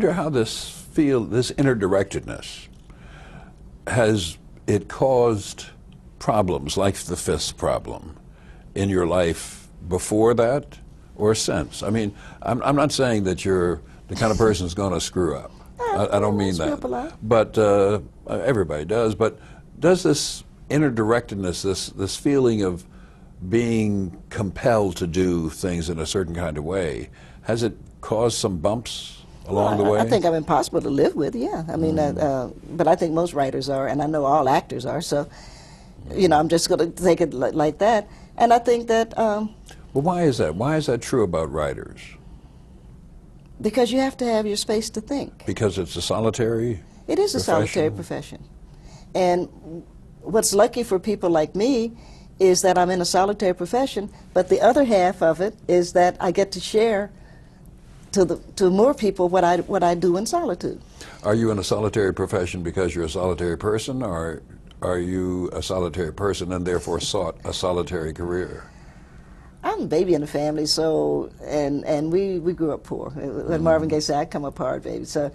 wonder how this interdirectedness, has it caused problems like the fifth problem in your life before that or since? I mean, I'm not saying that you're the kind of person who's going to screw up. I don't mean that. But everybody does. But does this interdirectedness, this feeling of being compelled to do things in a certain kind of way, has it caused some bumps along the way? I think I'm impossible to live with, yeah. I mean, but I think most writers are, and I know all actors are, so, you know, I'm just going to take it like that. And I think that... well, why is that? Why is that true about writers? Because you have to have your space to think. Because it's a solitary It is a solitary profession. And what's lucky for people like me is that I'm in a solitary profession, but the other half of it is that I get to share to more people what I do in solitude. Are you in a solitary profession because you're a solitary person, or are you a solitary person and therefore sought a solitary career? I'm a baby in the family, so and we grew up poor. When Marvin Gaye said, "I come apart, baby." So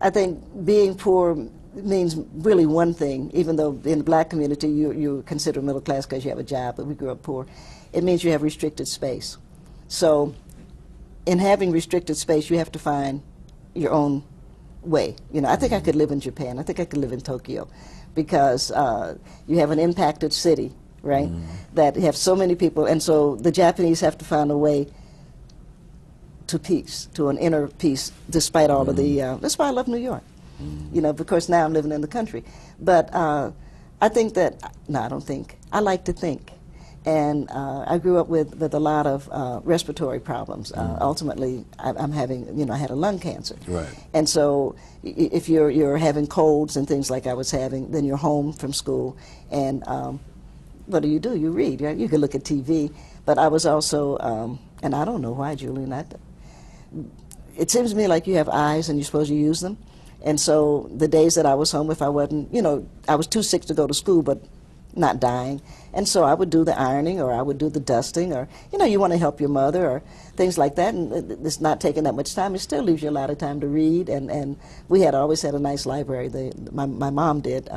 I think being poor means really one thing, even though in the black community you consider middle class because you have a job, but we grew up poor. It means you have restricted space. So in having restricted space, you have to find your own way. You know, I think I could live in Japan. I think I could live in Tokyo, because you have an impacted city, right, that have so many people, and so the Japanese have to find a way to peace, to an inner peace, despite all of the, that's why I love New York. You know, because now I'm living in the country. But I think that, no, I don't think. I like to think. And I grew up with a lot of respiratory problems. Ultimately, I'm having, you know, I had a lung cancer. Right. And so if you're having colds and things like I was having, then you're home from school. And what do? You read. Right? You can look at TV. But I was also, and I don't know why, Julian, it seems to me like you have eyes and you're supposed to use them. And so the days that I was home, if I wasn't, you know, I was too sick to go to school, but not dying. And so I would do the ironing, or I would do the dusting, or, you know, you want to help your mother, or things like that. And it's not taking that much time. It still leaves you a lot of time to read. And we had always had a nice library. My mom did.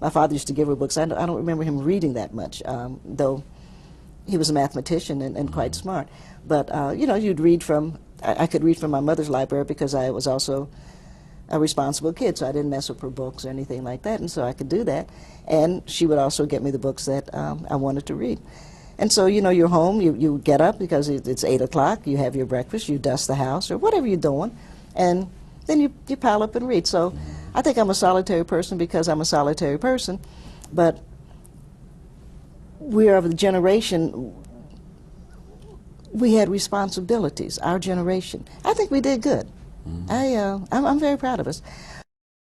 My father used to give her books. I don't remember him reading that much, though he was a mathematician and quite smart. But, you know, you'd read from, I could read from my mother's library because I was also a responsible kid, so I didn't mess with her books or anything like that, and so I could do that. And she would also get me the books that I wanted to read. And so, you know, you're home, you get up because it's 8 o'clock, you have your breakfast, you dust the house, or whatever you're doing, and then you pile up and read. So I think I'm a solitary person because I'm a solitary person, but we're of the generation, we had responsibilities, our generation. I think we did good. I'm very proud of us.